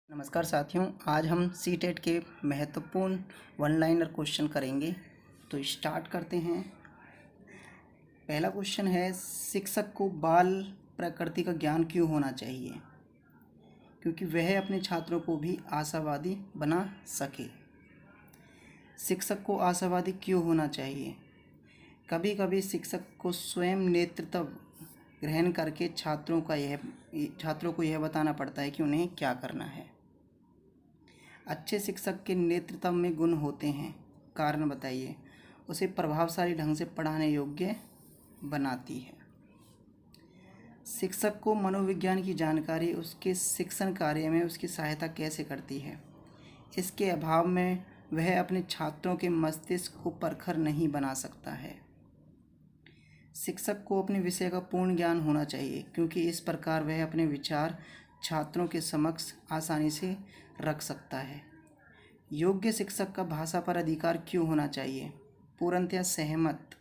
नमस्कार साथियों, आज हम सीटेट के महत्वपूर्ण वन लाइनर क्वेश्चन करेंगे। तो स्टार्ट करते हैं। पहला क्वेश्चन है, शिक्षक को बाल प्रकृति का ज्ञान क्यों होना चाहिए? क्योंकि वह अपने छात्रों को भी आशावादी बना सके। शिक्षक को आशावादी क्यों होना चाहिए? कभी कभी शिक्षक को स्वयं नेतृत्व ग्रहण करके छात्रों को यह बताना पड़ता है कि उन्हें क्या करना है। अच्छे शिक्षक के नेतृत्व में गुण होते हैं। कारण बताइए। उसे प्रभावशाली ढंग से पढ़ाने योग्य बनाती है। शिक्षक को मनोविज्ञान की जानकारी उसके शिक्षण कार्य में उसकी सहायता कैसे करती है? इसके अभाव में वह अपने छात्रों के मस्तिष्क को परखर नहीं बना सकता है। शिक्षक को अपने विषय का पूर्ण ज्ञान होना चाहिए, क्योंकि इस प्रकार वह अपने विचार छात्रों के समक्ष आसानी से रख सकता है। योग्य शिक्षक का भाषा पर अधिकार क्यों होना चाहिए? पूर्णतया सहमत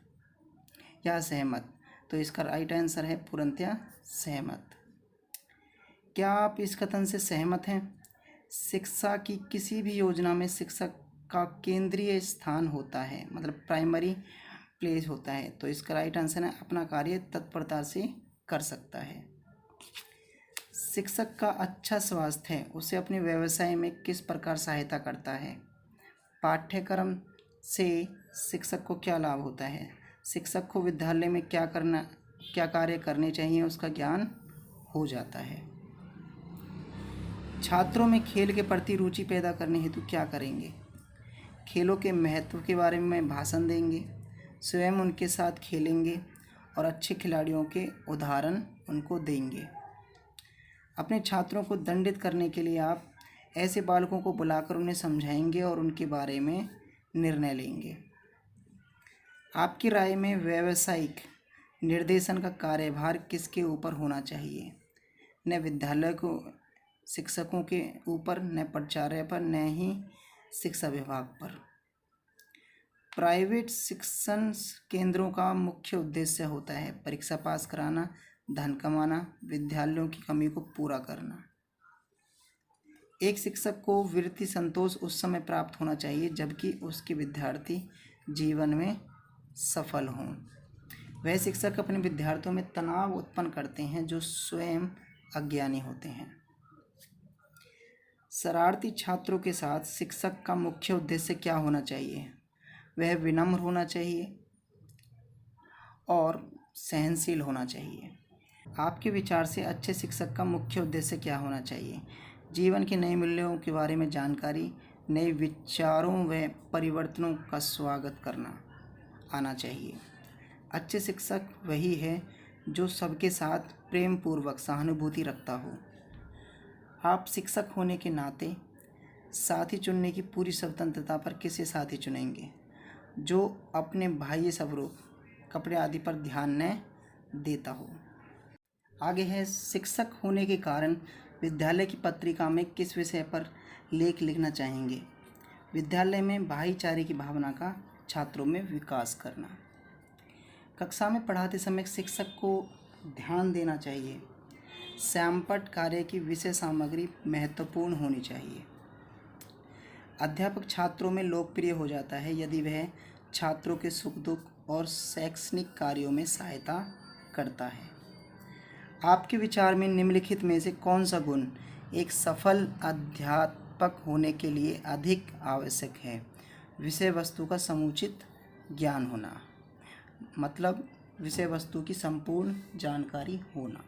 या असहमत? तो इसका राइट आंसर है पूर्णतया सहमत। क्या आप इस कथन से सहमत हैं? शिक्षा की किसी भी योजना में शिक्षक का केंद्रीय स्थान होता है, मतलब प्राइमरी प्लेस होता है। तो इसका राइट आंसर है अपना कार्य तत्परता से कर सकता है। शिक्षक का अच्छा स्वास्थ्य है उसे अपने व्यवसाय में किस प्रकार सहायता करता है? पाठ्यक्रम से शिक्षक को क्या लाभ होता है? शिक्षक को विद्यालय में क्या कार्य करने चाहिए उसका ज्ञान हो जाता है। छात्रों में खेल के प्रति रुचि पैदा करने हेतु क्या करेंगे? खेलों के महत्व के बारे में भाषण देंगे, स्वयं उनके साथ खेलेंगे और अच्छे खिलाड़ियों के उदाहरण उनको देंगे। अपने छात्रों को दंडित करने के लिए आप ऐसे बालकों को बुलाकर उन्हें समझाएंगे और उनके बारे में निर्णय लेंगे। आपकी राय में व्यावसायिक निर्देशन का कार्यभार किसके ऊपर होना चाहिए? न विद्यालय को शिक्षकों के ऊपर, न प्राचार्य पर, न ही शिक्षा विभाग पर। प्राइवेट शिक्षण केंद्रों का मुख्य उद्देश्य होता है परीक्षा पास कराना, धन कमाना, विद्यालयों की कमी को पूरा करना। एक शिक्षक को वृत्ति संतोष उस समय प्राप्त होना चाहिए जबकि उसके विद्यार्थी जीवन में सफल हों। वह शिक्षक अपने विद्यार्थियों में तनाव उत्पन्न करते हैं जो स्वयं अज्ञानी होते हैं। शरारती छात्रों के साथ शिक्षक का मुख्य उद्देश्य क्या होना चाहिए? वह विनम्र होना चाहिए और सहनशील होना चाहिए। आपके विचार से अच्छे शिक्षक का मुख्य उद्देश्य क्या होना चाहिए? जीवन के नए मूल्यों के बारे में जानकारी, नए विचारों व परिवर्तनों का स्वागत करना आना चाहिए। अच्छे शिक्षक वही है जो सबके साथ प्रेम पूर्वक सहानुभूति रखता हो। आप शिक्षक होने के नाते साथी चुनने की पूरी स्वतंत्रता पर किसे साथी चुनेंगे? जो अपने बाह्य स्वरूप, कपड़े आदि पर ध्यान न देता हो। आगे है, शिक्षक होने के कारण विद्यालय की पत्रिका में किस विषय पर लेख लिखना चाहेंगे? विद्यालय में भाईचारे की भावना का छात्रों में विकास करना। कक्षा में पढ़ाते समय शिक्षक को ध्यान देना चाहिए। सैमपट कार्य की विषय सामग्री महत्वपूर्ण होनी चाहिए। अध्यापक छात्रों में लोकप्रिय हो जाता है यदि वह छात्रों के सुख दुख और शैक्षणिक कार्यों में सहायता करता है। आपके विचार में निम्नलिखित में से कौन सा गुण एक सफल अध्यापक होने के लिए अधिक आवश्यक है? विषय वस्तु का समुचित ज्ञान होना, मतलब विषय वस्तु की संपूर्ण जानकारी होना।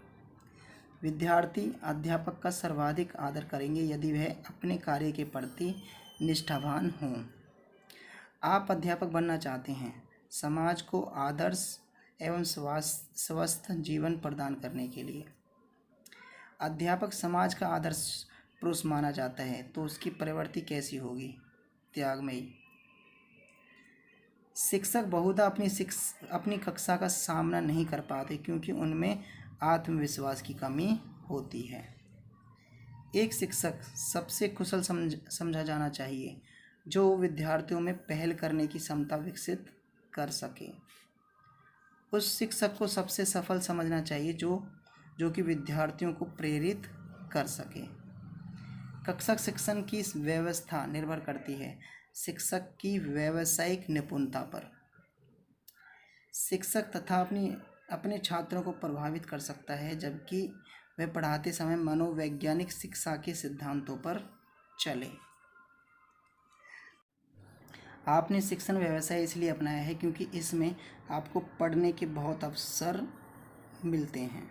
विद्यार्थी अध्यापक का सर्वाधिक आदर करेंगे यदि वह अपने कार्य के प्रति निष्ठावान हों। आप अध्यापक बनना चाहते हैं समाज को आदर्श एवं स्वस्थ जीवन प्रदान करने के लिए। अध्यापक समाज का आदर्श पुरुष माना जाता है तो उसकी प्रवृत्ति कैसी होगी? त्यागमयी। शिक्षक बहुधा अपनी कक्षा का सामना नहीं कर पाते क्योंकि उनमें आत्मविश्वास की कमी होती है। एक शिक्षक सबसे कुशल समझा जाना चाहिए जो विद्यार्थियों में पहल करने की क्षमता विकसित कर सके। उस शिक्षक को सबसे सफल समझना चाहिए जो कि विद्यार्थियों को प्रेरित कर सके। कक्षा शिक्षण की व्यवस्था निर्भर करती है शिक्षक की व्यावसायिक निपुणता पर। शिक्षक तथा अपने छात्रों को प्रभावित कर सकता है जबकि वह पढ़ाते समय मनोवैज्ञानिक शिक्षा के सिद्धांतों पर चले। आपने शिक्षण व्यवसाय इसलिए अपनाया है क्योंकि इसमें आपको पढ़ने के बहुत अवसर मिलते हैं।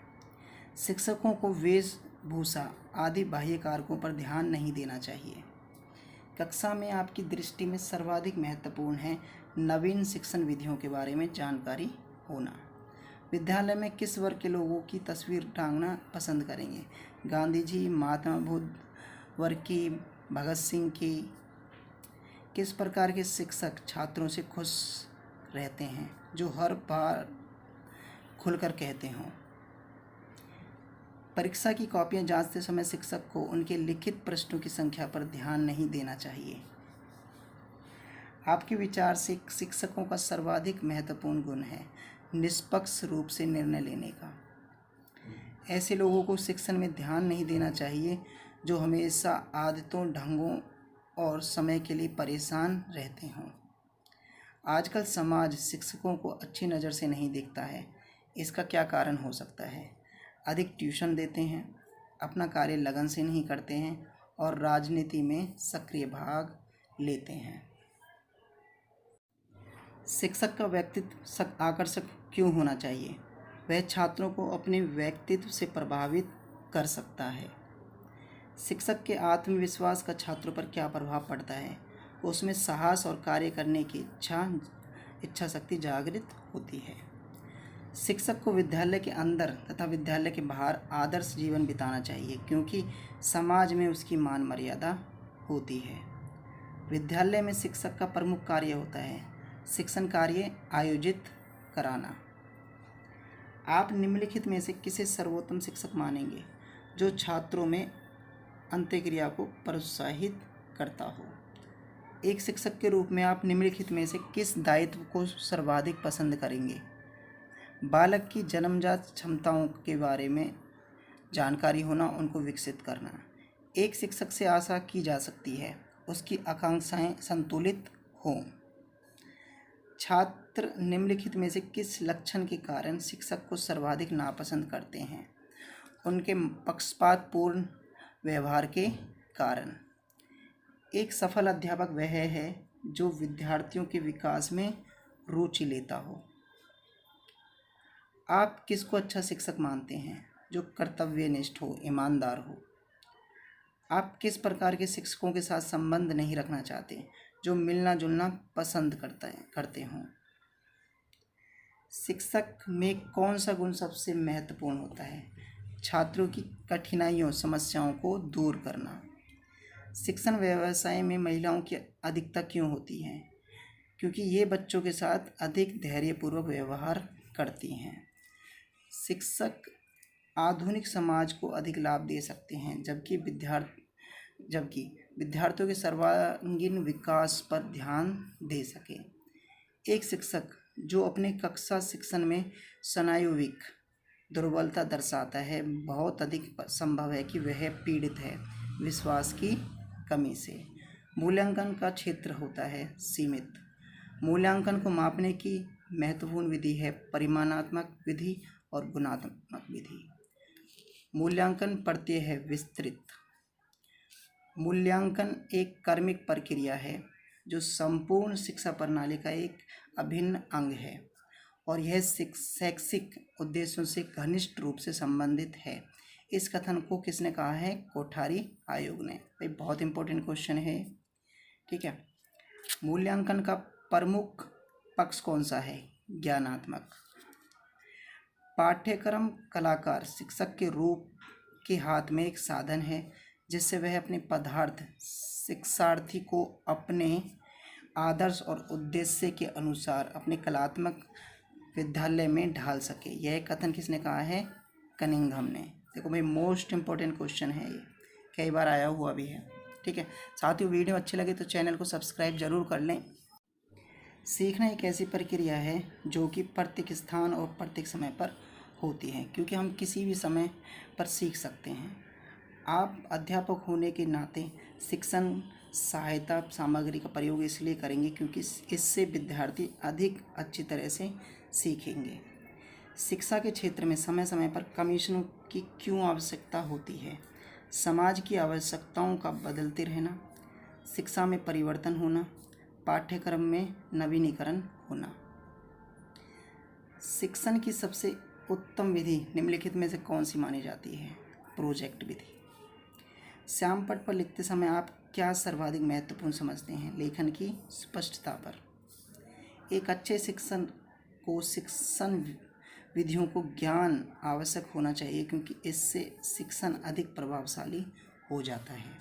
शिक्षकों को वेशभूषा आदि बाह्य कारकों पर ध्यान नहीं देना चाहिए। कक्षा में आपकी दृष्टि में सर्वाधिक महत्वपूर्ण है नवीन शिक्षण विधियों के बारे में जानकारी होना। विद्यालय में किस वर्ग के लोगों की तस्वीर टांगना पसंद करेंगे? गांधी जी, महात्मा बुद्ध वर्ग की, भगत सिंह की। किस प्रकार के शिक्षक छात्रों से खुश रहते हैं? जो हर बार खुलकर कहते हों। परीक्षा की कॉपियां जांचते समय शिक्षक को उनके लिखित प्रश्नों की संख्या पर ध्यान नहीं देना चाहिए। आपके विचार से शिक्षकों का सर्वाधिक महत्वपूर्ण गुण है निष्पक्ष रूप से निर्णय लेने का। ऐसे लोगों को शिक्षण में ध्यान नहीं देना चाहिए जो हमेशा आदतों, ढंगों और समय के लिए परेशान रहते हों। आजकल समाज शिक्षकों को अच्छी नज़र से नहीं देखता है। इसका क्या कारण हो सकता है? अधिक ट्यूशन देते हैं, अपना कार्य लगन से नहीं करते हैं और राजनीति में सक्रिय भाग लेते हैं। शिक्षक का व्यक्तित्व आकर्षक क्यों होना चाहिए? वह छात्रों को अपने व्यक्तित्व से प्रभावित कर सकता है। शिक्षक के आत्मविश्वास का छात्रों पर क्या प्रभाव पड़ता है? उसमें साहस और कार्य करने की इच्छा शक्ति जागृत होती है। शिक्षक को विद्यालय के अंदर तथा विद्यालय के बाहर आदर्श जीवन बिताना चाहिए क्योंकि समाज में उसकी मान मर्यादा होती है। विद्यालय में शिक्षक का प्रमुख कार्य होता है शिक्षण कार्य आयोजित कराना। आप निम्नलिखित में से किसे सर्वोत्तम शिक्षक मानेंगे? जो छात्रों में अंत्यक्रिया को प्रोत्साहित करता हो। एक शिक्षक के रूप में आप निम्नलिखित में से किस दायित्व को सर्वाधिक पसंद करेंगे? बालक की जन्मजात क्षमताओं के बारे में जानकारी होना, उनको विकसित करना। एक शिक्षक से आशा की जा सकती है उसकी आकांक्षाएं संतुलित हों। छात्र निम्नलिखित में से किस लक्षण के कारण शिक्षक को सर्वाधिक नापसंद करते हैं? उनके पक्षपातपूर्ण व्यवहार के कारण। एक सफल अध्यापक वह है जो विद्यार्थियों के विकास में रुचि लेता हो। आप किसको अच्छा शिक्षक मानते हैं? जो कर्तव्यनिष्ठ हो, ईमानदार हो। आप किस प्रकार के शिक्षकों के साथ संबंध नहीं रखना चाहते? जो मिलना जुलना पसंद करते हों। शिक्षक में कौन सा गुण सबसे महत्वपूर्ण होता है? छात्रों की कठिनाइयों, समस्याओं को दूर करना। शिक्षण व्यवसाय में महिलाओं की अधिकता क्यों होती है? क्योंकि ये बच्चों के साथ अधिक धैर्यपूर्वक व्यवहार करती हैं। शिक्षक आधुनिक समाज को अधिक लाभ दे सकते हैं जबकि विद्यार्थियों के सर्वांगीण विकास पर ध्यान दे सके। एक शिक्षक जो अपने कक्षा शिक्षण में स्नायुविक दुर्बलता दर्शाता है, बहुत अधिक संभव है कि वह पीड़ित है विश्वास की कमी से। मूल्यांकन का क्षेत्र होता है सीमित। मूल्यांकन को मापने की महत्वपूर्ण विधि है परिमाणात्मक विधि और गुणात्मक विधि। मूल्यांकन प्रत्यय है विस्तृत। मूल्यांकन एक कर्मिक प्रक्रिया है जो संपूर्ण शिक्षा प्रणाली का एक अभिन्न अंग है और यह शैक्षिक उद्देश्यों से घनिष्ठ रूप से संबंधित है। इस कथन को किसने कहा है? कोठारी आयोग ने। भाई बहुत इंपॉर्टेंट क्वेश्चन है, ठीक है। मूल्यांकन का प्रमुख पक्ष कौन सा है? ज्ञानात्मक। पाठ्यक्रम कलाकार शिक्षक के रूप के हाथ में एक साधन है जिससे वह अपने पदार्थ शिक्षार्थी को अपने आदर्श और उद्देश्य के अनुसार अपने कलात्मक विद्यालय में ढाल सके। यह कथन किसने कहा है? कनिंघम ने। देखो भाई मोस्ट इम्पोर्टेंट क्वेश्चन है, ये कई बार आया हुआ भी है, ठीक है। साथियों वीडियो अच्छी लगे तो चैनल को सब्सक्राइब जरूर कर लें। सीखना एक ऐसी प्रक्रिया है जो कि प्रत्येक स्थान और प्रत्येक समय पर होती है क्योंकि हम किसी भी समय पर सीख सकते हैं। आप अध्यापक होने के नाते शिक्षण सहायता सामग्री का प्रयोग इसलिए करेंगे क्योंकि इससे विद्यार्थी अधिक अच्छी तरह से सीखेंगे। शिक्षा के क्षेत्र में समय समय पर कमीशनों की क्यों आवश्यकता होती है? समाज की आवश्यकताओं का बदलते रहना, शिक्षा में परिवर्तन होना, पाठ्यक्रम में नवीनीकरण होना। शिक्षण की सबसे उत्तम विधि निम्नलिखित में से कौन सी मानी जाती है? प्रोजेक्ट विधि। श्यामपट्ट पर लिखते समय आप क्या सर्वाधिक महत्वपूर्ण समझते हैं? लेखन की स्पष्टता पर। एक अच्छे शिक्षण विधियों को ज्ञान आवश्यक होना चाहिए क्योंकि इससे शिक्षण अधिक प्रभावशाली हो जाता है।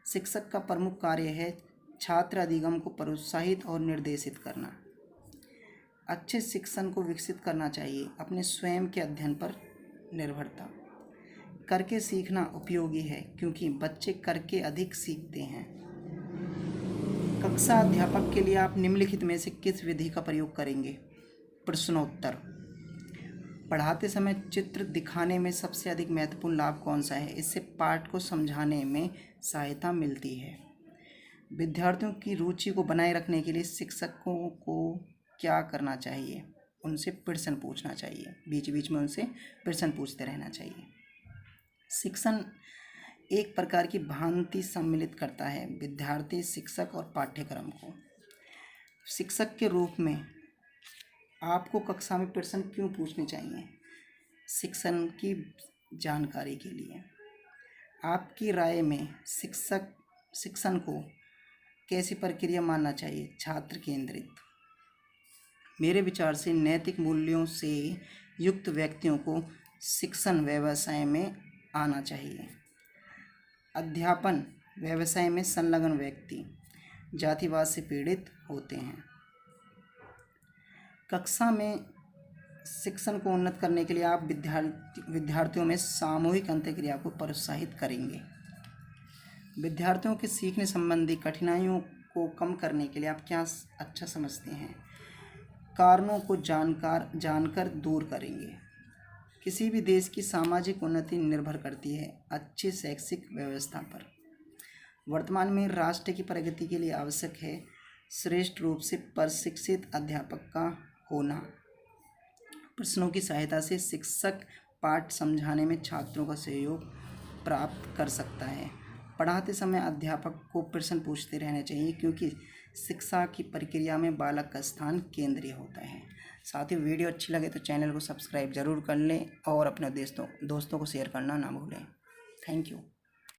शिक्षक का प्रमुख कार्य है छात्र अधिगम को प्रोत्साहित और निर्देशित करना। अच्छे शिक्षण को विकसित करना चाहिए अपने स्वयं के अध्ययन पर निर्भरता। करके सीखना उपयोगी है क्योंकि बच्चे करके अधिक सीखते हैं। कक्षा अध्यापक के लिए आप निम्नलिखित में से किस विधि का प्रयोग करेंगे? प्रश्नोत्तर। पढ़ाते समय चित्र दिखाने में सबसे अधिक महत्वपूर्ण लाभ कौन सा है? इससे पाठ को समझाने में सहायता मिलती है। विद्यार्थियों की रुचि को बनाए रखने के लिए शिक्षकों को क्या करना चाहिए? उनसे प्रश्न पूछना चाहिए, बीच बीच में उनसे प्रश्न पूछते रहना चाहिए। शिक्षण एक प्रकार की भ्रांति सम्मिलित करता है विद्यार्थी, शिक्षक और पाठ्यक्रम को। शिक्षक के रूप में आपको कक्षा में प्रश्न क्यों पूछने चाहिए? शिक्षण की जानकारी के लिए। आपकी राय में शिक्षण को कैसी प्रक्रिया मानना चाहिए? छात्र केंद्रित। मेरे विचार से नैतिक मूल्यों से युक्त व्यक्तियों को शिक्षण व्यवसाय में आना चाहिए। अध्यापन व्यवसाय में संलग्न व्यक्ति जातिवाद से पीड़ित होते हैं। कक्षा में शिक्षण को उन्नत करने के लिए आप विद्यार्थियों में सामूहिक अंतःक्रिया को प्रोत्साहित करेंगे। विद्यार्थियों के सीखने संबंधी कठिनाइयों को कम करने के लिए आप क्या अच्छा समझते हैं? कारणों को जानकर दूर करेंगे। किसी भी देश की सामाजिक उन्नति निर्भर करती है अच्छी शैक्षिक व्यवस्था पर। वर्तमान में राष्ट्र की प्रगति के लिए आवश्यक है श्रेष्ठ रूप से प्रशिक्षित अध्यापक का होना। प्रश्नों की सहायता से शिक्षक पाठ समझाने में छात्रों का सहयोग प्राप्त कर सकता है। पढ़ाते समय अध्यापक को प्रश्न पूछते रहना चाहिए क्योंकि शिक्षा की प्रक्रिया में बालक का स्थान केंद्रीय होता है। साथ ही वीडियो अच्छी लगे तो चैनल को सब्सक्राइब ज़रूर कर लें और अपने दोस्तों को शेयर करना ना भूलें। Thank you.